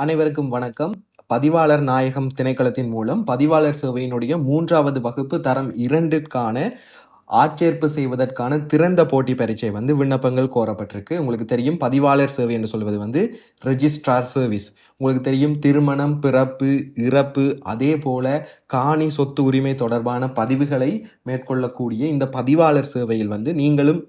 அனைவருக்கும் வணக்கம். பதிவாளர் நாயகம் திணைக்களத்தின் மூலம் பதிவாளர் சேவையினுடைய 3வது வகுப்பு தரம் 2ற்கான ஆட்சேர்ப்பு செய்வதற்கான திறந்த போட்டி பரீட்சை விண்ணப்பங்கள் கோரப்பட்டிருக்கு. உங்களுக்கு தெரியும், பதிவாளர் சேவை என்று சொல்வது ரெஜிஸ்ட்ரார் சர்வீஸ். உங்களுக்கு தெரியும், திருமணம், பிறப்பு, இறப்பு, அதே போல காணி சொத்து உரிமை தொடர்பான பதிவுகளை மேற்கொள்ளக்கூடிய இந்த பதிவாளர் சேவையில் நீங்களும்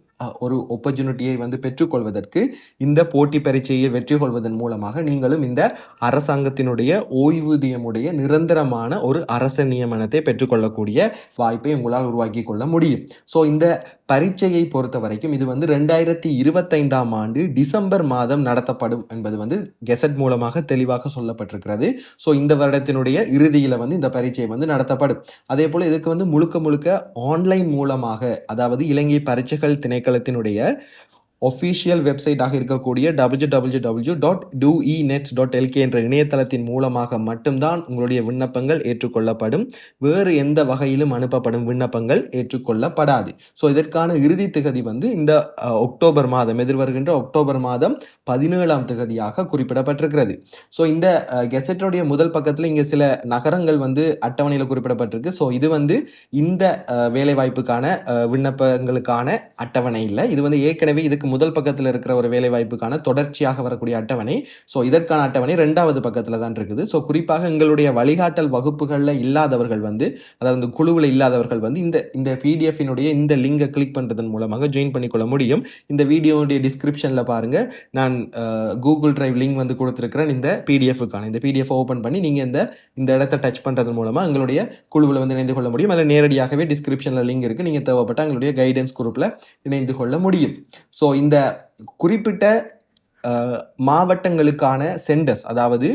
ஒரு ஆப்பர்ச்சுனிட்டியை பெற்றுக்கொள்வதற்கு இந்த போட்டி பரீட்சையை வெற்றி கொள்வதன் மூலமாக நீங்களும் இந்த அரசாங்கத்தினுடைய ஓய்வூதியமுடைய நிரந்தரமான ஒரு அரச நியமனத்தை பெற்றுக்கொள்ளக்கூடிய வாய்ப்பை உங்களால் உருவாக்கி கொள்ள முடியும். ஸோ இந்த பரீட்சையை பொறுத்த வரைக்கும் இது 2025ஆம் ஆண்டு டிசம்பர் மாதம் நடத்தப்படும் என்பது கெசட் மூலமாக தெளிவாக சொல்லப்பட்டிருக்கிறது. ஸோ இந்த வருடத்தினுடைய இறுதியில் இந்த பரீட்சை நடத்தப்படும். அதே போல இதுக்கு முழுக்க முழுக்க ஆன்லைன் மூலமாக, அதாவது இலங்கை பரீட்சைகள் திணைக்களத்தினுடைய ஒஃபிஷியல் வெப்சைட்டாக இருக்கக்கூடிய www.doenets.lk என்ற இணையதளத்தின் மூலமாக மட்டும்தான் உங்களுடைய விண்ணப்பங்கள் ஏற்றுக்கொள்ளப்படும். வேறு எந்த வகையிலும் அனுப்பப்படும் விண்ணப்பங்கள் ஏற்றுக்கொள்ளப்படாது. ஸோ இதற்கான இறுதி திகதி இந்த அக்டோபர் மாதம், எதிர்வருகின்ற அக்டோபர் மாதம் 17ஆம் திகதியாக குறிப்பிடப்பட்டிருக்கிறது. ஸோ இந்த கெசட்டுடைய முதல் பக்கத்தில் இங்கே சில நகரங்கள் அட்டவணையில் குறிப்பிடப்பட்டிருக்கு. ஸோ இது இந்த வேலைவாய்ப்புக்கான விண்ணப்பங்களுக்கான அட்டவணை இல்லை. இது ஏற்கனவே இதுக்கு முதல் பக்கத்தில் இருக்கிற ஒரு வேலை வாய்ப்புக்கான தொடர்ச்சியாக வரக்கூடிய அட்டவணை. ஸோ இதற்கான அட்டவணை 2வது பக்கத்தில் தான் இருக்குது. ஸோ குறிப்பாக எங்களுடைய வழிகாட்டல் வகுப்புகளில் இல்லாதவர்கள் அதாவது குழுவில் இல்லாதவர்கள் இந்த பிடிஎஃபினுடைய இந்த லிங்கை கிளிக் பண்ணுறதன் மூலமாக ஜாயின் பண்ணிக்கொள்ள முடியும். இந்த வீடியோடைய டிஸ்கிரிப்ஷனில் பாருங்க, நான் கூகுள் டிரைவ் லிங்க் கொடுத்துருக்கிறேன். இந்த பிடிஎஃப்க்கான இந்த பிடிஎஃப் ஓப்பன் பண்ணி நீங்கள் இந்த இடத்தை டச் பண்ணுறதன் மூலமாக எங்களுடைய குழுவில் இணைந்து கொள்ள முடியும். அதில் நேரடியாகவே டிஸ்கிரிப்ஷனில் லிங்க் இருக்குது. நீங்கள் தேவைப்பட்ட எங்களுடைய கைடன்ஸ் குரூப்பில் இணைந்து கொள்ள முடியும். ஸோ இந்த குறிப்பிட்ட மாவட்டங்களுக்கான சென்டர்ஸ், அதாவது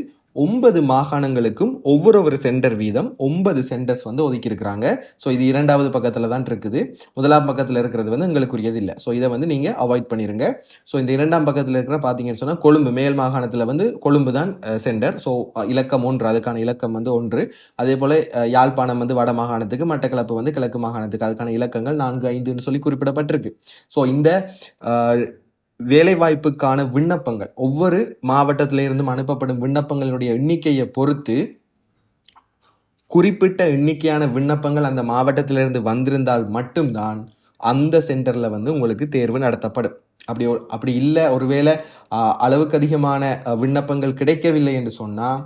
9 மாகாணங்களுக்கும் ஒவ்வொரு சென்டர் வீதம் 9 சென்டர்ஸ் ஒதுக்கி இருக்கிறாங்க. ஸோ இது 2வது பக்கத்தில் தான் இருக்குது. 1ஆம் பக்கத்தில் இருக்கிறது எங்களுக்குரியது இல்லை. ஸோ இதை நீங்கள் அவாய்ட் பண்ணிடுங்க. ஸோ இந்த 2ஆம் பக்கத்தில் இருக்கிற பார்த்தீங்கன்னு சொன்னால் கொழும்பு, மேல் மாகாணத்தில் கொழும்பு தான் சென்டர். ஸோ இலக்கம் 1, அதுக்கான இலக்கம் 1. அதே போல் யாழ்ப்பாணம் வட மாகாணத்துக்கு, மட்டக்களப்பு கிழக்கு மாகாணத்துக்கு, அதுக்கான இலக்கங்கள் 4, 5ன்னு சொல்லி குறிப்பிடப்பட்டிருக்கு. ஸோ இந்த வேலைவாய்ப்புக்கான விண்ணப்பங்கள் ஒவ்வொரு மாவட்டத்திலிருந்தும் அனுப்பப்படும் விண்ணப்பங்களுடைய எண்ணிக்கையை பொறுத்து குறிப்பிட்ட எண்ணிக்கையான விண்ணப்பங்கள் அந்த மாவட்டத்திலிருந்து வந்திருந்தால் மட்டும்தான் அந்த சென்டர்ல உங்களுக்கு தேர்வு நடத்தப்படும். அப்படி இல்லை, ஒருவேளை அளவுக்கு அதிகமான விண்ணப்பங்கள் கிடைக்கவில்லை என்று சொன்னால்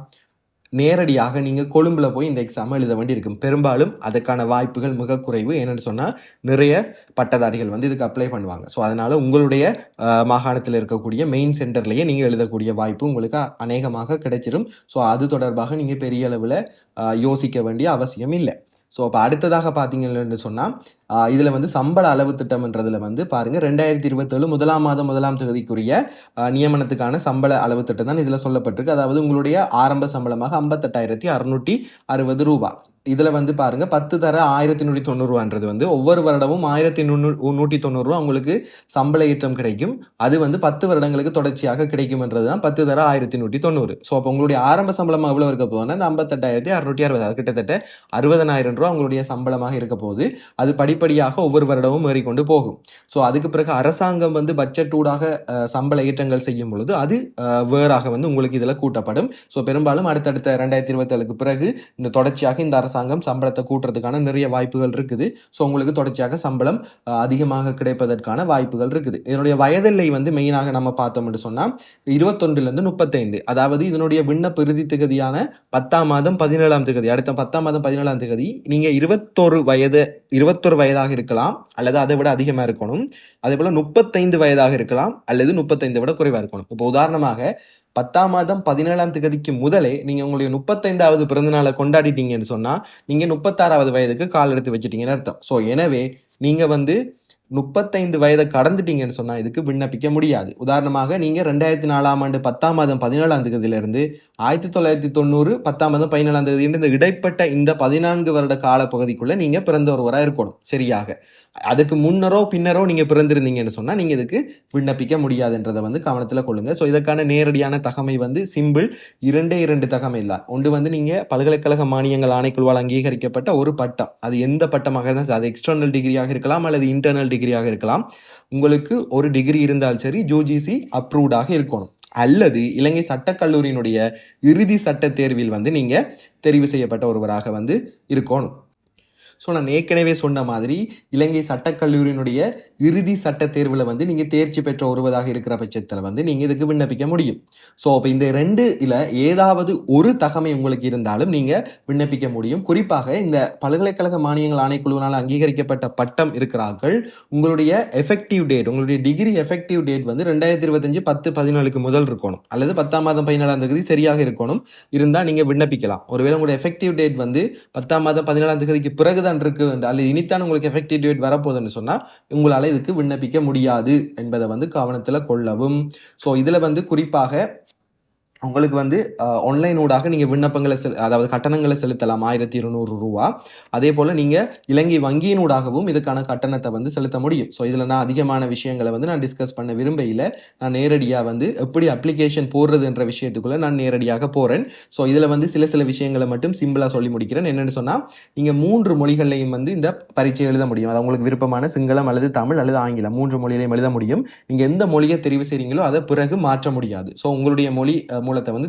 நேரடியாக நீங்கள் கொழும்புல போய் இந்த எக்ஸாம் எழுத வேண்டி இருக்கும். பெரும்பாலும் அதற்கான வாய்ப்புகள் மிக குறைவு. ஏன்னு சொன்னால் நிறைய பட்டதாரிகள் இதுக்கு அப்ளை பண்ணுவாங்க. ஸோ அதனால் உங்களுடைய மாகாணத்தில் இருக்கக்கூடிய மெயின் சென்டர்லேயே நீங்கள் எழுதக்கூடிய வாய்ப்பு உங்களுக்கு அநேகமாக கிடைச்சிடும். ஸோ அது தொடர்பாக நீங்கள் பெரிய அளவில் யோசிக்க வேண்டிய அவசியம் இல்லை. ஸோ அப்போ அடுத்ததாக பார்த்தீங்கன்னு சொன்னால் இதில் சம்பள அளவு திட்டம்ன்றதுல பாருங்க, 2027 1ஆம் மாதம் 1ஆம் தேதிக்குரிய நியமனத்துக்கான சம்பள அளவு திட்டம் தான் இதில் சொல்லப்பட்டிருக்கு. அதாவது உங்களுடைய ஆரம்ப சம்பளமாக 58,660 ரூபாய். இதில் பாருங்க, 10 தர 1,190 ரூபான்றது ஒவ்வொரு வருடமும் 1,190 ரூபா உங்களுக்கு சம்பள ஏற்றம் கிடைக்கும். அது 10 வருடங்களுக்கு தொடர்ச்சியாக கிடைக்கும்ன்றது தான் 10 தர 1,190. ஸோ அப்போ உங்களுடைய ஆரம்ப சம்பளமாக எவ்வளோ இருக்க போகுதுன்னா அந்த 58,660, கிட்டத்தட்ட 60,000 ரூபா உங்களுடைய சம்பளமாக இருக்க போகுது. அது படிப்படியாக ஒவ்வொரு வருடமும் ஏறிக்கொண்டு போகும். ஸோ அதுக்கு பிறகு அரசாங்கம் பட்ஜெட்டூடாக சம்பள ஏற்றங்கள் செய்யும் பொழுது அது வேறாக உங்களுக்கு இதில் கூட்டப்படும். ஸோ பெரும்பாலும் அடுத்தடுத்த 2027க்கு பிறகு இந்த தொடர்ச்சியாக இந்த அரசாங்கம் சம்பளத்தை கூட்டுறதுக்கான நிறைய வாய்ப்புகள் இருக்குது. ஸோ உங்களுக்கு தொடர்ச்சியாக சம்பளம் அதிகமாக கிடைப்பதற்கான வாய்ப்புகள் இருக்குது. இதனுடைய வயதில்லை மெயினாக நம்ம பார்த்தோம் என்று சொன்னால் 21லேருந்து 35. அதாவது இதனுடைய விண்ணப்ப இறுதி திகதியான 10ஆம் மாதம் 17ஆம் திகதி, அடுத்த 10ஆம் மாதம் 17ஆம் திகதி நீங்கள் 21 வயதாக இருக்கலாம் அல்லது அதை விட அதிகமாக இருக்கணும். அதே போல 35 வயதாக இருக்கலாம் அல்லது 35 விட குறைவாக இருக்கணும். இப்போ உதாரணமாக 10ஆம் மாதம் 17ஆம் தேதிக்கு முதலே நீங்க உங்களுடைய 35வது பிறந்தநாளை கொண்டாடிட்டீங்கன்னு சொன்னா நீங்க 36வது வயதுக்கு கால் எடுத்து வச்சுட்டீங்கன்னு அர்த்தம். ஸோ எனவே நீங்க 35 வயதை கடந்துட்டீங்கன்னு சொன்னா இதுக்கு விண்ணப்பிக்க முடியாது. உதாரணமாக நீங்க 2004ஆம் ஆண்டு 10ஆம் மாதம் 17ஆம் தேதியிலிருந்து 1990 10ஆம் மாதம் 17ஆம் தேதி இந்த இடைப்பட்ட இந்த 14 வருட கால பகுதிக்குள்ள நீங்க பிறந்த ஒருவராக இருக்கணும். சரியாக அதுக்கு முன்னரோ பின்னரோ நீங்க பிறந்திருந்தீங்கன்னு சொன்னா நீங்க இதுக்கு விண்ணப்பிக்க முடியாதுன்றதை கவனத்தில் கொள்ளுங்க. ஸோ இதற்கான நேரடியான தகமை சிம்பிள் 2 தகமை தான். ஒன்று நீங்க பல்கலைக்கழக மானியங்கள் ஆணைக்குழுவால் அங்கீகரிக்கப்பட்ட ஒரு பட்டம். அது எந்த பட்டமாக இருந்தாலும் அது எக்ஸ்டர்னல் டிகிரியாக இருக்கலாம் அல்லது இன்டர்னல் டிகிரியாக இருக்கலாம். உங்களுக்கு ஒரு டிகிரி இருந்தால் சரி யூஜிசி அப்ரூவ்டாக இருக்கணும். அல்லது இலங்கை சட்டக்கல்லூரியினுடைய இறுதி சட்ட தேர்வில் வந்து நீங்கள் தெரிவு செய்யப்பட்ட ஒருவராக வந்து இருக்கணும். ஸோ நான் ஏற்கனவே சொன்ன மாதிரி இலங்கை சட்டக்கல்லூரியினுடைய இறுதி சட்ட தேர்வில் வந்து நீங்கள் தேர்ச்சி பெற்ற ஒருவராக இருக்கிற பட்சத்தில் வந்து நீங்கள் இதுக்கு விண்ணப்பிக்க முடியும். ஸோ அப்போ இந்த ரெண்டு இல்லை ஏதாவது ஒரு தகமை உங்களுக்கு இருந்தாலும் நீங்கள் விண்ணப்பிக்க முடியும். குறிப்பாக இந்த பல்கலைக்கழக மானியங்கள் ஆணைக்குழுவினால் அங்கீகரிக்கப்பட்ட பட்டம் இருக்கிறார்கள். உங்களுடைய எஃபெக்டிவ் டேட், உங்களுடைய டிகிரி எஃபெக்டிவ் டேட் வந்து 2025 10/17 முதல் இருக்கணும், அல்லது 10ஆம் மாதம் 17ஆம் தேதி சரியாக இருக்கணும். இருந்தால் நீங்கள் விண்ணப்பிக்கலாம். ஒருவேளை உங்களுடைய எஃபெக்டிவ் டேட் வந்து 10ஆம் மாதம் 17ஆம் தேதிக்கு பிறகு தான் இருக்கு அல்லது இனித்தான் உங்களுக்கு எஃபெக்டிவ் டேட் வரப்போகுதுன்னு சொன்னா உங்களால இதுக்கு விண்ணப்பிக்க முடியாது என்பதை வந்து கவனத்தில் கொள்ளவும். ஸோ இதுல வந்து குறிப்பாக உங்களுக்கு வந்து ஆன்லைன் ஊடாக நீங்கள் விண்ணப்பங்களை அதாவது கட்டணங்களை செலுத்தலாம் 1200 ரூபா. அதே போல் நீங்கள் இலங்கை வங்கியின் ஊடாகவும் இதுக்கான கட்டணத்தை வந்து செலுத்த முடியும். ஸோ இதில் நான் அதிகமான விஷயங்களை வந்து நான் டிஸ்கஸ் பண்ண விரும்பையில் நான் நேரடியாக வந்து எப்படி அப்ளிகேஷன் போடுறதுன்ற விஷயத்துக்குள்ளே நான் நேரடியாக போகிறேன். ஸோ இதில் வந்து சில விஷயங்களை மட்டும் சிம்பிளாக சொல்லி முடிக்கிறேன். என்னென்னு சொன்னால் நீங்கள் 3 மொழிகளையும் வந்து இந்த பரீட்சை எழுத முடியும். அது உங்களுக்கு விருப்பமான சிங்களம் அல்லது தமிழ் அல்லது ஆங்கிலம் 3 மொழிகளையும் எழுத முடியும். நீங்கள் எந்த மொழியை தெரிவு செய்கிறீங்களோ அதை பிறகு மாற்ற முடியாது. ஸோ உங்களுடைய மொழி மூலத்தை வந்து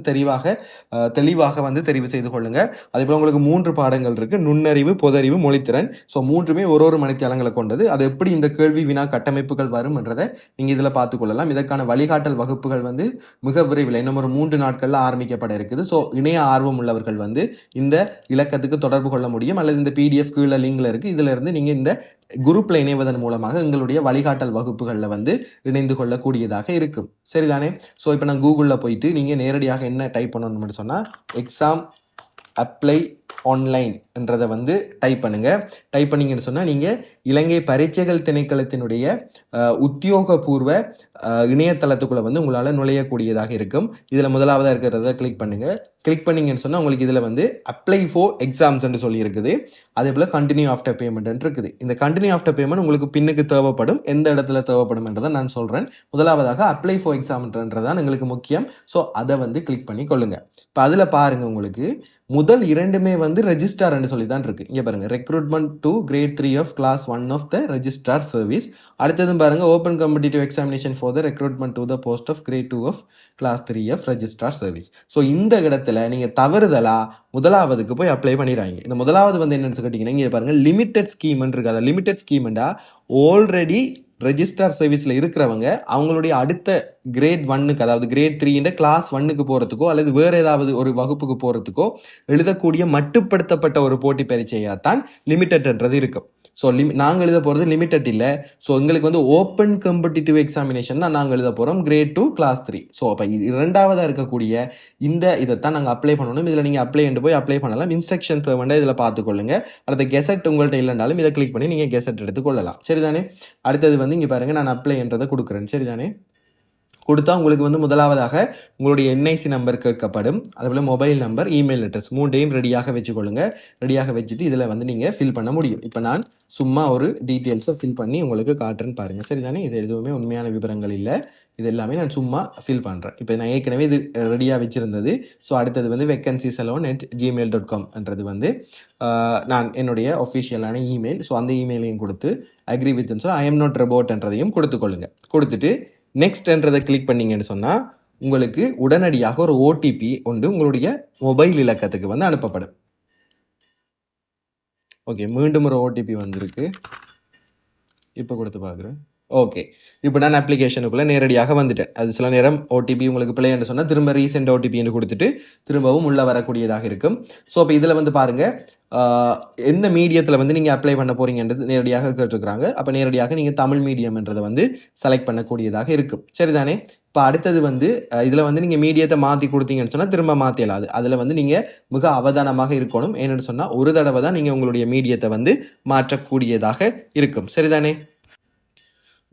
தெளிவாக வந்து தெரிவு செய்து கொள்ளுங்க. அதே போல உங்களுக்கு 3 பாடங்கள் இருக்கு: நுண்ணறிவு, பொதறிவு, மொழித்திறன். ஸோ 3மே ஒரு மணித்தியாலங்களை கொண்டது. அது எப்படி இந்த கேள்வி வினா கட்டமைப்புகள் வரும் என்றதை நீங்க இதுல பார்த்துக்கொள்ளலாம். இதற்கான வழிகாட்டல் வகுப்புகள் வந்து மிக விரைவில் இன்னும் ஒரு 3 நாட்கள்ல ஆரம்பிக்கப்பட இருக்குது. ஸோ இணைய ஆர்வம் உள்ளவர்கள் வந்து இந்த இலக்கத்துக்கு தொடர்பு கொள்ள முடியும், அல்லது இந்த PDF கீழே லிங்க்ல இருக்கு. இதுல இருந்து நீங்க இந்த குரூப்ல இணைவதன் மூலமாக எங்களுடைய வழிகாட்டல் வகுப்புகளில் வந்து இணைந்து கொள்ளக்கூடியதாக இருக்கும். சரிதானே? ஸோ இப்போ நான் கூகுளில் போயிட்டு நீங்கள் நேரடியாக என்ன டைப் பண்ணணும்னு சொன்னால் எக்ஸாம் அப்ளை ஆன்லைன் என்றதை வந்து டைப் பண்ணுங்க. டைப் பண்ணீங்கன்னு சொன்னால் நீங்கள் இலங்கை பரீட்சைகள் திணைக்களத்தினுடைய உத்தியோகபூர்வ இணையதளத்துக்குள்ளே வந்து உங்களால் நுழையக்கூடியதாக இருக்கும். இதில் முதலாவதாக இருக்கிறத கிளிக் பண்ணுங்க. கிளிக் பண்ணீங்கன்னு சொன்னால் உங்களுக்கு இதில் வந்து அப்ளை ஃபார் எக்ஸாம்ஸ்ன்னு சொல்லி இருக்குது. அதே போல் கண்டினியூ ஆஃப்டர் பேமெண்ட் இருக்குது. இந்த கண்டினியூ ஆஃப்டர் பேமெண்ட் உங்களுக்கு பின்னுக்கு தேவைப்படும். எந்த இடத்துல தேவைப்படும் என்றதை நான் சொல்கிறேன். முதலாவதாக அப்ளை ஃபார் எக்ஸாம்ன்றதான் எங்களுக்கு முக்கியம். ஸோ அதை வந்து கிளிக் பண்ணி கொள்ளுங்க. இப்போ அதில் பாருங்கள், உங்களுக்கு முதல் 2மே வந்து ரெஜிஸ்டார் என்று சொல்லி தான் இருக்கு. இங்கே பாருங்க, recruitment to grade 3 of class 1 of the registrar service. அடுத்ததும் பாருங்க, open competitive examination for the recruitment to the post of grade 2 of class 3 of registrar service. So இந்த இடத்துல நீங்க தவறுதலா முதலாவதுக்கு போய் அப்ளை பண்ணிடுறாங்க. இந்த முதலாவது வந்து என்னன்னு கேட்டீங்கன்னா, இங்கே பாருங்க லிமிடெட் ஸ்கீம் இருக்கு. அதை லிமிடெட் ஸ்கீம்டா ஆல்ரெடி ரெஜிஸ்டார் சர்வீஸில் இருக்கிறவங்க அவங்களுடைய அடுத்த கிரேட் 1க்கு, அதாவது கிரேட் 3 கிளாஸ் 1க்கு போகிறதுக்கோ அல்லது வேறு ஏதாவது ஒரு வகுப்புக்கு போகிறதுக்கோ எழுதக்கூடிய மட்டுப்படுத்தப்பட்ட ஒரு போட்டி பரீட்சையாக தான் லிமிட்டட்ன்றது இருக்கும். ஸோ நாங்கள் எழுத போகிறது லிமிட்டட் இல்லை. ஸோ எங்களுக்கு வந்து ஓப்பன் காம்படிட்டிவ் எக்ஸாமினேஷன் தான் நாங்கள் எழுத போகிறோம், கிரேட் 2 கிளாஸ் 3. ஸோ அப்போ இரண்டாவதாக இருக்கக்கூடிய இதைத்தான் நாங்கள் அப்ளை பண்ணணும். இதில் நீங்கள் அப்ளை போய் அப்ளை பண்ணலாம். இன்ஸ்ட்ரக்ஷன் தேவைண்டா இதில் பார்த்துக்கொள்ளுங்க. அடுத்த கெசட் உங்கள்கிட்ட இல்லைனாலும் இதை கிளிக் பண்ணி நீங்கள் கெசட் எடுத்துக்கொள்ளலாம். சரிதானே? அடுத்தது வந்து இங்கே பாருங்கள், நான் அப்ளை என்றதை கொடுக்குறேன். சரிதானே? கொடுத்தா உங்களுக்கு வந்து முதலாவதாக உங்களுடைய NIC நம்பர் கேட்கப்படும். அதுபோல் மொபைல் நம்பர், இமெயில் அட்ரஸ் 3டையும் ரெடியாக வச்சுக்கொள்ளுங்க. ரெடியாக வச்சுட்டு இதில் வந்து நீங்கள் ஃபில் பண்ண முடியும். இப்போ நான் சும்மா ஒரு டீட்டெயில்ஸை ஃபில் பண்ணி உங்களுக்கு காட்டுறேன்னு பாருங்கள். சரிதானே? இது எதுவுமே உண்மையான விவரங்கள் இல்லை. இது எல்லாமே நான் சும்மா ஃபில் பண்ணுறேன். இப்போ நான் ஏற்கனவே இது ரெடியாக வச்சுருந்தது. ஸோ அடுத்தது வந்து vacancysalon@gmail.com வந்து நான் என்னுடைய ஒஃபிஷியலான இமெயில். ஸோ அந்த இமெயிலையும் கொடுத்து அக்ரி வித்னு சொல்லி I am not robotன்றதையும் கொடுத்துக்கொள்ளுங்க. கொடுத்துட்டு நெக்ஸ்ட் என்றதை கிளிக் பண்ணீங்கன்னு சொன்னால் உங்களுக்கு உடனடியாக ஒரு OTP ஒன்று உங்களுடைய மொபைல் இலக்கத்துக்கு வந்து அனுப்பப்படும். ஓகே, மீண்டும் ஒரு OTP வந்திருக்கு. இப்போ கொடுத்து பார்க்குறேன். ஓகே, இப்போ நான் அப்ளிகேஷனுக்குள்ளே நேரடியாக வந்துட்டேன். அது சில நேரம் OTP உங்களுக்கு பிள்ளைன்னு சொன்னால் திரும்ப ரீசெண்ட் OTP கொடுத்துட்டு திரும்பவும் உள்ளே வரக்கூடியதாக இருக்கும். ஸோ இப்போ இதில் வந்து பாருங்கள், எந்த மீடியத்தில் வந்து நீங்கள் அப்ளை பண்ண போகிறீங்கன்றது நேரடியாக கேட்டிருக்கிறாங்க. அப்போ நேரடியாக நீங்கள் தமிழ் மீடியம்ன்றதை வந்து செலக்ட் பண்ணக்கூடியதாக இருக்கும். சரிதானே? இப்போ அடுத்தது வந்து இதில் வந்து நீங்கள் மீடியத்தை மாற்றி கொடுத்தீங்கன்னு சொன்னால் திரும்ப மாற்றிடலாது. அதில் வந்து நீங்கள் மிக அவதானமாக இருக்கணும். ஏன்னு சொன்னால் ஒரு தடவை தான் நீங்கள் உங்களுடைய மீடியத்தை வந்து மாற்றக்கூடியதாக இருக்கும். சரிதானே?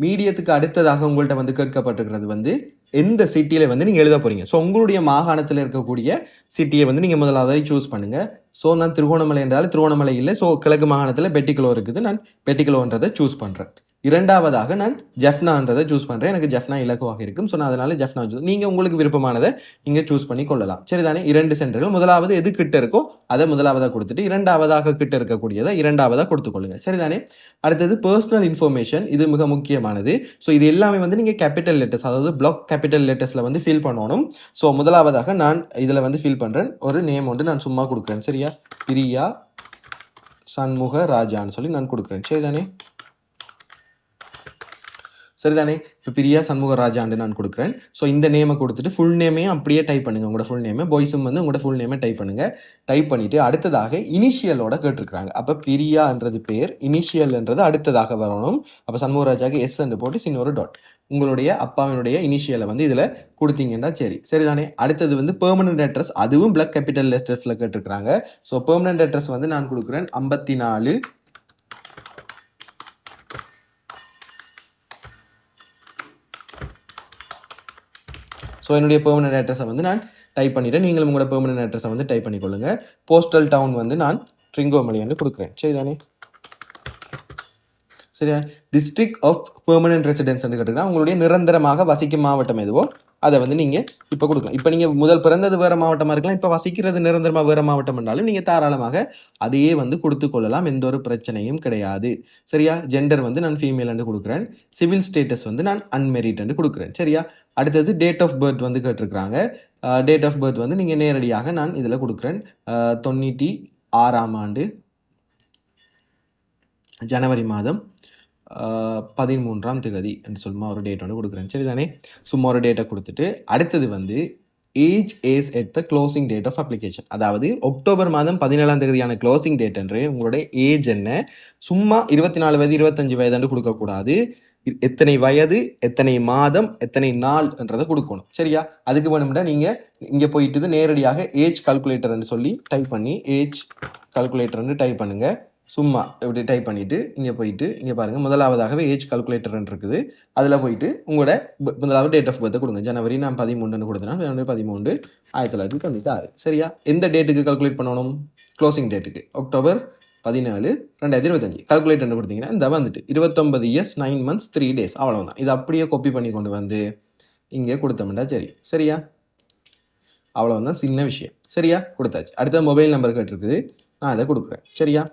மீடியத்துக்கு அடுத்ததாக உங்கள்கிட்ட வந்து கேட்கப்பட்டிருக்கிறது வந்து எந்த சிட்டியில் வந்து நீங்கள் எழுத போகிறீங்க. ஸோ உங்களுடைய மாகாணத்தில் இருக்கக்கூடிய சிட்டியை வந்து நீங்கள் முதலாவது சூஸ் பண்ணுங்கள். ஸோ நான் திருகோணமலை என்றாலும் திருகோணமலை இல்லை. ஸோ கிழக்கு மாகாணத்தில் பெட்டிக்குளோ இருக்குது. நான் பெட்டிக்குளோன்றதை சூஸ் பண்ணுறேன். இரண்டாவதாக நான் ஜெஃப்னான்றதை சூஸ் பண்ணுறேன். எனக்கு ஜெஃப்னா இலக்குவாக இருக்கும். ஸோ நான் அதனால ஜெஃப்னா சூஸ், நீங்கள் உங்களுக்கு விருப்பமானதை நீங்கள் சூஸ் பண்ணி கொள்ளலாம். சரிதானே? 2 சென்டர்கள் முதலாவது எது கிட்ட இருக்கோ அதை முதலாவதாக கொடுத்துட்டு இரண்டாவதாக கிட்ட இருக்கக்கூடியதை இரண்டாவதாக கொடுத்துக்கொள்ளுங்க. சரிதானே? அடுத்தது பர்சனல் இன்ஃபர்மேஷன். இது மிக முக்கியமானது. ஸோ இது எல்லாமே வந்து நீங்கள் கேபிட்டல் லெட்டர்ஸ், அதாவது பிளாக் கேபிட்டல் லெட்டர்ஸில் வந்து ஃபில் பண்ணணும். ஸோ முதலாவதாக நான் இதில் வந்து ஃபில் பண்ணுறேன். ஒரு நேம் வந்து நான் சும்மா கொடுக்குறேன். சரியா? பிரியா சண்முக ராஜான்னு சொல்லி நான் கொடுக்குறேன். சரிதானே? சரிதானே? இப்போ பிரியா சண்முகராஜான்னு நான் கொடுக்குறேன். ஸோ இந்த நேமை கொடுத்துட்டு ஃபுல் நேமையும் அப்படியே டைப் பண்ணுங்கள். உங்களோட ஃபுல் நேமை பாய்ஸும் வந்து உங்களோட ஃபுல் நேமை டைப் பண்ணுங்கள். டைப் பண்ணிவிட்டு அடுத்ததாக இனிஷியலோட கேட்டிருக்கிறாங்க. அப்போ பிரியான்றது பேர், இனிஷியல்ன்றது அடுத்ததாக வரணும். அப்போ சண்முகராஜாவுக்கு எஸ் என்று போட்டு இன்னொரு டாட் உங்களுடைய அப்பாவினுடைய இனிஷியலை வந்து இதில் கொடுத்தீங்கன்னா சரி. சரிதானே? அடுத்தது வந்து பெர்மனன்ட் அட்ரஸ், அதுவும் பிளாக் கேபிட்டல் லெட்டர்ஸில் கேட்டிருக்கிறாங்க. ஸோ பெர்மனன்ட் அட்ரஸ் வந்து நான் கொடுக்குறேன் 54 ஸோ என்னுடைய பெர்மனன்ட் அட்ரஸை வந்து நான் டைப் பண்ணிவிட்டேன். நீங்களும் உங்களோட பெர்மனன்ட் அட்ரஸை வந்து டைப் பண்ணிக்கொள்ளுங்க. போஸ்டல் டவுன் வந்து நான் ட்ரிங்கோமலைன்னு கொடுக்குறேன். சரிதானே? சரியா? டிஸ்ட்ரிக்ட் ஆஃப் பெர்மனன்ட் ரெசிடென்ஸ் கேட்டுக்கலாம். உங்களுடைய நிரந்தரமாக வசிக்கும் மாவட்டம் எதுவோ அதை வந்து நீங்கள் இப்போ கொடுக்கலாம். இப்போ நீங்கள் முதல் பிறந்தது வேறு மாவட்டமாக இருக்கலாம், இப்போ வசிக்கிறது நிரந்தரமாக வேறு மாவட்டம் என்றாலும் நீங்கள் தாராளமாக அதையே வந்து கொடுத்து கொள்ளலாம். எந்த ஒரு பிரச்சனையும் கிடையாது. சரியா? ஜெண்டர் வந்து நான் ஃபீமேல் கொடுக்குறேன். சிவில் ஸ்டேட்டஸ் வந்து நான் அன்மெரிட் கொடுக்குறேன். சரியா? அடுத்தது டேட் ஆஃப் பர்த் வந்து கேட்டிருக்கிறாங்க. டேட் ஆஃப் பர்த் வந்து நீங்கள் நேரடியாக நான் இதில் கொடுக்குறேன். 96ஆம் ஆண்டு ஜனவரி மாதம் 13ஆம் தேதி என்று சும்மா ஒரு டேட் வந்து கொடுக்குறேன். சரிதானே? சும்மா ஒரு டேட்டை கொடுத்துட்டு அடுத்தது வந்து age as at the closing date of application, அதாவது அக்டோபர் மாதம் 17ஆம் தேதியான க்ளோசிங் டேட் என்று உங்களுடைய ஏஜ் என்ன, சும்மா 24 வயது 25 வயது கொடுக்கக்கூடாது. எத்தனை வயது, எத்தனை மாதம், எத்தனை நாள் என்றதை கொடுக்கணும். சரியா? அதுக்கு வேணும்னா நீங்கள் இங்கே போயிட்டு நேரடியாக ஏஜ் கால்குலேட்டர்னு சொல்லி டைப் பண்ணி ஏஜ் கால்குலேட்டர்னு டைப் பண்ணுங்கள். சும்மா இப்படி டைப் பண்ணிவிட்டு இங்கே போயிட்டு இங்கே பாருங்கள், முதலாவதாகவே ஏஜ் கால்குலேட்டர்னு இருக்குது. அதில் போயிட்டு உங்களோட முதலாவது டேட் ஆஃப் பர்த்தை கொடுங்க. ஜனவரி நான் 13 கொடுத்தேன்னா ஜனவரி 13 1996. சரியா? எந்த டேட்டுக்கு கால்குலேட் பண்ணணும்? க்ளோசிங் டேட்டுக்கு அக்டோபர் 17 2025 கால்குலேட்டர் கொடுத்தீங்கன்னா இந்த வந்துட்டு 29 இயர்ஸ் 9 months 3 days. அவ்வளோதான். இது அப்படியே காப்பி பண்ணி கொண்டு வந்து இங்கே கொடுத்தோம்னா சரி. சரியா? அவ்வளோதான், சின்ன விஷயம். சரியா? கொடுத்தாச்சு. அடுத்த மொபைல் நம்பர் கேட்டிருக்குது, நான் அதை கொடுக்குறேன். சரியா?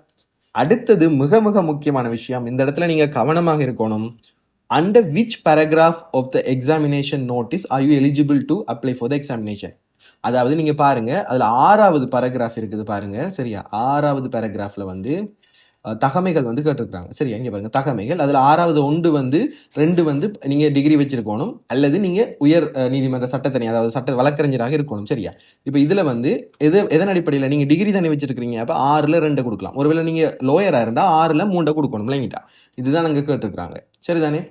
அடுத்தது மிக மிக முக்கியமான விஷயம், இந்த இடத்துல நீங்கள் கவனமாக இருக்கணும். Under which paragraph of the examination notice are you eligible to apply for the examination. அதாவது நீங்கள் பாருங்கள், அதில் 6வது பேராகிராஃப் இருக்குது பாருங்கள். சரியா? 6வது பேராகிராஃபில் வந்து தகமைகள் வந்து கேட்டிருக்கிறாங்க. சரியா? இங்கே பாருங்கள் தகமைகள். அதில் 6வது 1 வந்து 2 வந்து நீங்கள் டிகிரி வச்சிருக்கணும், அல்லது நீங்கள் உயர் நீதிமன்ற சட்டத்தனி, அதாவது சட்ட வழக்கறிஞராக இருக்கணும். சரியா? இப்போ இதில் வந்து எதன் அடிப்படையில் நீங்கள் டிகிரி தானே வச்சிருக்கிறீங்க, அப்போ 6ல் 2 கொடுக்கலாம். ஒருவேளை நீங்கள் லோயராக இருந்தால் 6ல் 3 கொடுக்கணும். இல்லைங்கிட்டா? இதுதான் நாங்கள் கேட்டிருக்கிறாங்க. சரிதானே?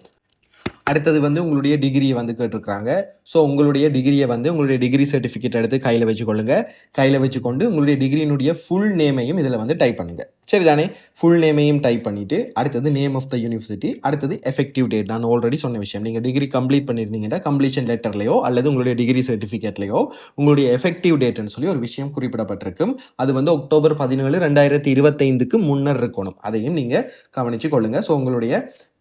அடுத்தது வந்து உங்களுடைய டிகிரியை வந்து கேட்டிருக்கிறாங்க. ஸோ உங்களுடைய டிகிரியை வந்து உங்களுடைய டிகிரி சர்டிஃபிகேட் எடுத்து கையில் வச்சுக்கொள்ளுங்க. கையில் வச்சுக்கொண்டு உங்களுடைய டிகிரியினுடைய ஃபுல் நேமையும் இதில் வந்து டைப் பண்ணுங்க. சரிதானே? ஃபுல் நேமையும் டைப் பண்ணிவிட்டு அடுத்தது நேம் ஆஃப் த யூனிவர்சிட்டி, அடுத்தது எஃபெக்டிவ் டேட். நான் ஆல்ரெடி சொன்ன விஷயம், நீங்கள் டிகிரி கம்ப்ளீட் பண்ணியிருந்தீங்கன்னா கம்ப்ளீஷன் லெட்டர்லையோ அல்லது உங்களுடைய டிகிரி சர்டிஃபிகேட்லையோ உங்களுடைய எஃபெக்டிவ் டேட்னு சொல்லி ஒரு விஷயம் குறிப்பிடப்பட்டிருக்கும். அது வந்து அக்டோபர் 17 2025க்கு முன்னர் இருக்கணும். அதையும் நீங்கள் கவனித்து கொள்ளுங்கள். ஸோ உங்களுடைய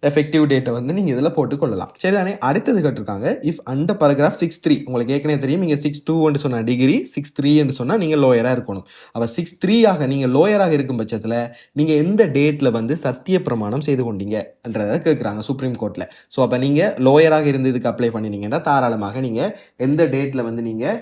எஃபெக்டிவ் டேட்டை வந்து நீங்கள் இதில் போட்டுக்கொள்ளலாம். சரிதானே? அடுத்தது கேட்டிருக்காங்க, இஃப் அண்டர் paragraph 6.3, உங்களுக்கு ஏற்கனவே தெரியும், நீங்கள் 6.2 சொன்ன டிகிரி 6.3 சொன்னால் நீங்கள் லோயராக இருக்கணும். அப்போ 6.3 நீங்கள் லோயராக இருக்கும் பட்சத்தில் நீங்கள் எந்த டேட்டில் வந்து சத்திய பிரமாணம் செய்து கொண்டீங்க என்றதை கேட்குறாங்க சுப்ரீம் கோர்ட்டில். ஸோ அப்போ நீங்கள் லோயராக இருந்து இதுக்கு அப்ளை பண்ணினீங்கன்னா தாராளமாக நீங்கள் எந்த டேட்டில் வந்து நீங்கள்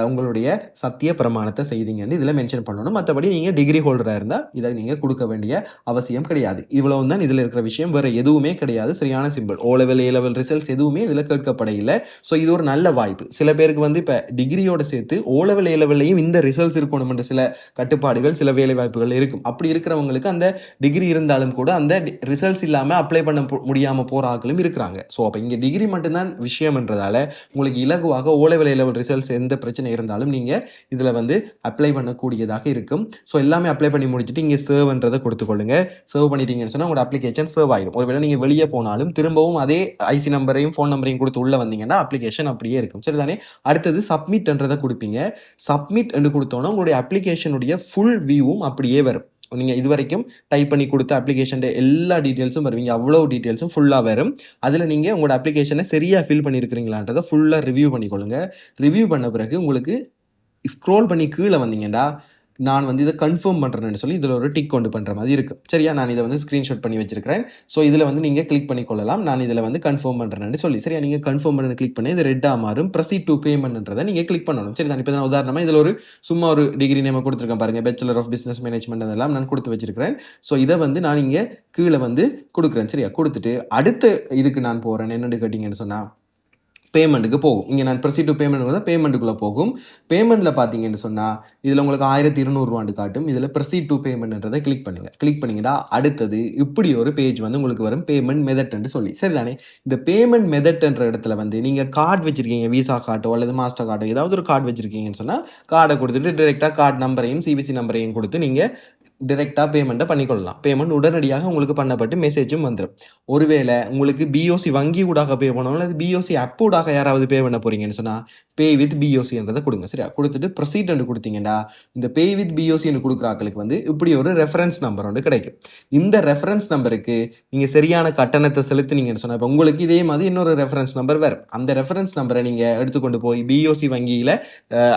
உங்களுடைய சத்திய பிரமாணத்தை செய்தீங்கன்னு இதில் மென்ஷன் பண்ணணும். மற்றபடி நீங்கள் டிகிரி ஹோல்டராக இருந்தால் இதை நீங்கள் கொடுக்க வேண்டிய அவசியம் கிடையாது. இவ்வளவு தான் இதில் இருக்கிற விஷயம், வேறு எதுவுமே கிடையாது. சரியான simple. O level A level results எதுவுமே இதில் கேட்கப்பட இல்லை. ஸோ இது ஒரு நல்ல வாய்ப்பு. சில பேருக்கு வந்து இப்போ டிகிரியோட சேர்த்து O level A levelலையும் இந்த ரிசல்ட்ஸ் இருக்கணும் என்ற சில கட்டுப்பாடுகள், சில வேலை வாய்ப்புகள் இருக்கும். அப்படி இருக்கிறவங்களுக்கு அந்த டிகிரி இருந்தாலும் கூட அந்த ரிசல்ட்ஸ் இல்லாமல் அப்ளை பண்ண முடியாமல் போகிற ஆட்களும் இருக்கிறாங்க. ஸோ அப்போ இங்கே டிகிரி மட்டும்தான் விஷயம்ன்றதால உங்களுக்கு இலகுவாக O level A level results எந்த பிரச்சனை இருந்தாலும் நீங்கள் இதில் வந்து அப்ளை பண்ணக்கூடியதாக இருக்கும். ஸோ எல்லாமே அப்ளை பண்ணி முடிச்சுட்டு இங்கே சர்வ்ன்றதை கொடுத்துக்கொள்ளுங்க. சர்வ் பண்ணிட்டீங்கன்னு சொன்னால் உங்களோட அப்ளிகேஷன் சர்வ் ஆகிடும். ஒருவேளை நீங்கள் வெளியே போனாலும் திரும்பவும் அதே ஐசி நம்பரையும் ஃபோன் நம்பரையும் கொடுத்து உள்ளே வந்தீங்கன்னா அப்ளிகேஷன் அப்படியே இருக்கும். சரிதானே? அடுத்தது சப்மிட்ன்றதை கொடுப்பீங்க. சப்மிட் என்று கொடுத்தோன்னா உங்களுடைய அப்ளிகேஷனுடைய ஃபுல் வியூவும் அப்படியே வரும். நீங்கள் இது வரைக்கும் டைப் பண்ணி கொடுத்த அப்ளிகேஷன் எல்லா டீட்டெயில்ஸும் வருவீங்க, அவ்வளோ டீட்டெயில்ஸும் ஃபுல்லாக வரும். அதில் நீங்கள் உங்களோட அப்ளிகேஷனை சரியாக ஃபில் பண்ணியிருக்கிறீங்களான்றதை ஃபுல்லாக ரிவ்யூ பண்ணிக்கொள்ளுங்க. ரிவ்யூ பண்ண பிறகு உங்களுக்கு ஸ்க்ரோல் பண்ணி கீழே வந்தீங்கன்னா நான் வந்து இதை கன்ஃபார்ம் பண்ணுறேன்னு சொல்லி இதில் ஒரு டிக் கொண்டு பண்ணுற மாதிரி இருக்குது. சரியா, நான் இதை வந்து ஸ்க்ரீன்ஷாட் பண்ணி வச்சிருக்கிறேன். ஸோ இதில் வந்து நீங்கள் கிளிக் பண்ணி கொள்ளலாம். நான் இதில் வந்து கன்ஃபார்ம் பண்ணுறேன்னு சொல்லி, சரியா, நீங்கள் கன்ஃபார்ம் பண்ணி கிளிக் பண்ணி இது ரெட்டாக மாறும். ப்ரொசீட் டு பேமெண்ட்ன்றதை நீங்கள் கிளிக் பண்ணணும். சரி தான். இப்போ நான் உதாரணமாக இதில் ஒரு சும்மா ஒரு டிகிரி நேம் கொடுத்துருக்கேன் பாருங்கள், பேச்சுலர் ஆஃப் பிஸ்னஸ் மேனேஜ்மெண்ட், அதெல்லாம் நான் கொடுத்து வச்சிருக்கிறேன். ஸோ இதை வந்து நான் இங்கே கீழே வந்து கொடுக்குறேன். சரியா, கொடுத்துட்டு அடுத்த இதுக்கு நான் போகிறேன். என்னென்னு கேட்டிங்கன்னு சொன்னால் பேமெண்ட்டுக்கு போகும். இங்கே நான் ப்ரொசீட் டு பேமெண்ட் பேமெண்ட்டுக்குள்ளே போகும். பேமெண்ட்டில் பார்த்தீங்கன்னு சொன்னால் இதில் உங்களுக்கு 1200 காட்டும். இதில் ப்ரொசீட் டு பேமெண்ட்ன்றதை கிளிக் பண்ணுங்கள். கிளிக் பண்ணிங்கன்னா அடுத்தது இப்படி ஒரு பேஜ் வந்து உங்களுக்கு வரும், பேமெண்ட் மெத்தட்ன்னு சொல்லி. சரிதானே, இந்த பேமெண்ட் மெத்தட்ன்ற இடத்துல வந்து நீங்கள் கார்டு வச்சிருக்கீங்க, விசா கார்டோ அல்லது மாஸ்டர் கார்டோ ஏதாவது ஒரு கார்டு வச்சிருக்கீங்கன்னு சொன்னால் கார்டை கொடுத்துட்டு டிரெக்டாக கார்டு நம்பரையும் சிவிசி நம்பரையும் கொடுத்து நீங்கள் டிரெக்டாக பேமெண்ட்டை பண்ணிக்கொள்ளலாம். பேமெண்ட் உடனடியாக உங்களுக்கு பண்ணப்பட்டு மெசேஜும் வந்துடும். ஒருவேளை உங்களுக்கு பிஓசி வங்கி ஊடாக பே பண்ணணும் அல்லது பிஓசி ஆப் ஊடாக யாராவது பே பண்ண போறீங்கன்னு சொன்னால் பே வித் பிஓசின்றதை கொடுங்க. சரியா, கொடுத்துட்டு ப்ரொசீட் கொடுத்தீங்கன்னா இந்த பே வித் பிஓசின்னு கொடுக்குற ஆட்களுக்கு வந்து இப்படி ஒரு ரெஃபரன்ஸ் நம்பர் ஒன்று கிடைக்கும். இந்த ரெஃபரன்ஸ் நம்பருக்கு நீங்கள் சரியான கட்டணத்தை செலுத்தினீங்கன்னு சொன்னால் இப்போ உங்களுக்கு இதே மாதிரி இன்னொரு ரெஃபரன்ஸ் நம்பர் வரும். அந்த ரெஃபரன்ஸ் நம்பரை நீங்கள் எடுத்துக்கொண்டு போய் பிஓசி வங்கியில்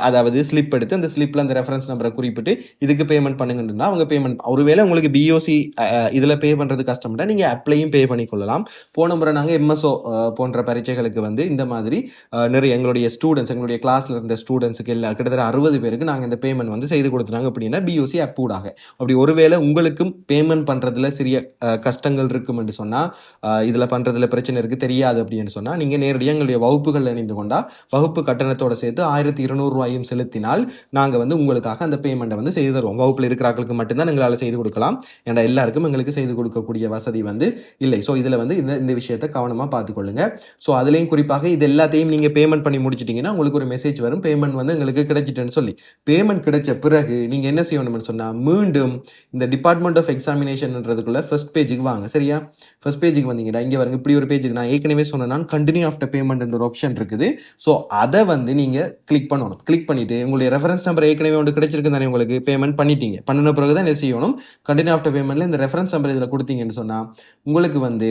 அதாவது ஸ்லிப் எடுத்து அந்த ஸ்லிப்பில் அந்த ரெஃபரன்ஸ் நம்பரை குறிப்பிட்டு இதுக்கு பேமெண்ட் பண்ணுங்கன்னா அவங்க பேமெண்ட். ஒருவேளை உங்களுக்கு பிஓசி இதில் பே பண்ணுறது கஷ்டம்னா நீங்கள் அப்ளையும் பே பண்ணிக்கொள்ளலாம். போன முறை நாங்கள் எம்எஸ்ஓ போன்ற பரீட்சைகளுக்கு வந்து இந்த மாதிரி நிறைய எங்களுடைய ஸ்டூடெண்ட்ஸ், எங்களுடைய கிளாஸில் இருந்த ஸ்டூடெண்ட்ஸுக்கு எல்லாம் கிட்டத்தட்ட 60 பேருக்கு நாங்கள் இந்த பேமெண்ட் வந்து செய்து கொடுத்துனாங்க. அப்படின்னா பிஓசி அப் ஊடாக. அப்படி ஒருவேளை உங்களுக்கும் பேமெண்ட் பண்ணுறதுல சிறிய கஷ்டங்கள் இருக்கும் என்று சொன்னால், இதில் பண்ணுறதுல பிரச்சனை இருக்குது தெரியாது அப்படின்னு சொன்னால் நீங்கள் நேரடியாக எங்களுடைய வகுப்புகள் இணைந்து கொண்டால் வகுப்பு கட்டணத்தோடு சேர்த்து 1200 செலுத்தினால் நாங்கள் வந்து உங்களுக்காக அந்த பேமெண்ட்டை வந்து செய்து தருவோம். வகுப்பில் இருக்கிறார்களுக்கு மட்டும்தான் எங்களால் செய்து கொடுக்கலாம். ஏன்னா எல்லாருக்கும் எங்களுக்கு செய்து கொடுக்கக்கூடிய வசதி வந்து இல்லை. ஸோ இதில் வந்து இந்த விஷயத்தை கவனமாக பார்த்துக்கொள்ளுங்க. ஸோ அதுலேயும் குறிப்பாக இது எல்லாத்தையும் நீங்கள் பேமெண்ட் பண்ணி முடிச்சிட்டிங்கன்னா உங்களுக்கு ஒரு மெசேஜ் வரும், பேமெண்ட் வந்து எங்களுக்கு கிடைச்சிட்டுன்னு சொல்லி. பேமெண்ட் கிடைச்ச பிறகு நீங்கள் என்ன செய்யணும்னு சொன்னால் மீண்டும் இந்த டிபார்ட்மெண்ட் ஆஃப் எக்ஸாமினேஷன்ன்றதுக்குள்ள ஃபர்ஸ்ட் பேஜுக்கு வாங்க. சரியா, ஃபர்ஸ்ட் பேஜுக்கு வந்தீங்கன்னா இங்கே வருங்க இப்படி ஒரு பேஜுக்கு நான் ஏற்கனவே சொன்னேன் கண்டினியூ ஆஃப்டர் பேமெண்ட் ஒரு ஆப்ஷன் இருக்குது. ஸோ அதை வந்து நீங்கள் கிளிக் பண்ணணும். கிளிக் பண்ணிட்டு உங்களுடைய ரெஃபரன்ஸ் நம்பர் ஏற்கனவே ஒன்று கிடைச்சிருக்கு தானே, உங்களுக்கு பேமெண்ட் பண்ணிட்டீங்க. பண்ணின பிறகு தான் என்ன செய்யணும், கண்டினியூ ஆஃப்டர் பேமெண்ட்ல இந்த ரெஃபரன்ஸ் நம்பர் இதில் கொடுத்தீங்கன்னு சொன்னால் உங்களுக்கு வந்து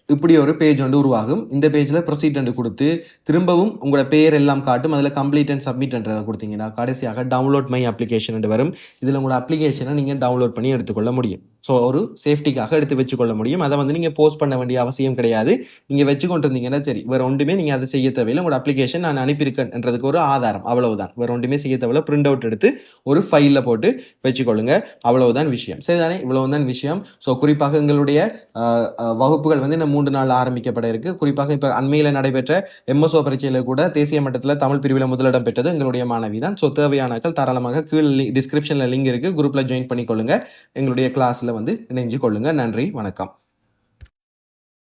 இப்படி ஒரு பேஜ் வந்து உருவாகும். இந்த பேஜில் ப்ரொசீட் கொடுத்து திரும்பவும் உங்களோட பேர் எல்லாம் காட்டும். அதில் கம்ப்ளீட் அண்ட் சப்மிட்ன்றதை கொடுத்தீங்கன்னா கடைசியாக டவுன்லோட் மை அப்ளிகேஷன் வரும். இதில் உங்களோட அப்ளிகேஷனை நீங்கள் டவுன்லோட் பண்ணி எடுத்துக்கொள்ள முடியும். ஸோ ஒரு சேஃப்டிக்காக எடுத்து வச்சுக்கொள்ள முடியும். அதை வந்து நீங்கள் போஸ்ட் பண்ண வேண்டிய அவசியம் கிடையாது. நீங்கள் வச்சு கொண்டு இருந்தீங்கன்னா சரி, வேறு ஒன்றுமே நீங்கள் அதை செய்ய தேவையில்லை. உங்களோட அப்ளிகேஷன் நான் அனுப்பியிருக்கேன்றதுக்கு ஒரு ஆதாரம், அவ்வளவுதான். வேறு ஒன்றுமே செய்ய தேவையில்லை. பிரிண்ட் அவுட் எடுத்து ஒரு ஃபைலில் போட்டு வச்சுக்கொள்ளுங்க, அவ்வளவுதான் விஷயம். சரிதானே, இவ்வளவுதான் விஷயம். ஸோ குறிப்பாக எங்களுடைய வகுப்புகள் வந்து இந்த 3 நாள் ஆரம்பிக்கப்பட இருக்கு. குறிப்பாக இப்போ அண்மையில் நடைபெற்ற எம்எஸ்ஓ பரீட்சையில் கூட தேசிய மட்டத்தில் தமிழ் பிரிவில் முதலிடம் பெற்றது எங்களுடைய மாணவி தான். ஸோ தேவையானக்கள் தாராளமாக கீழே டிஸ்கிரிப்ஷனில் லிங்க் இருக்குது, குரூப்பில் ஜாயின் பண்ணிக்கொள்ளுங்க. எங்களுடைய கிளாஸில் வந்து இணைஞ்சு கொள்ளுங்க. நன்றி, வணக்கம்.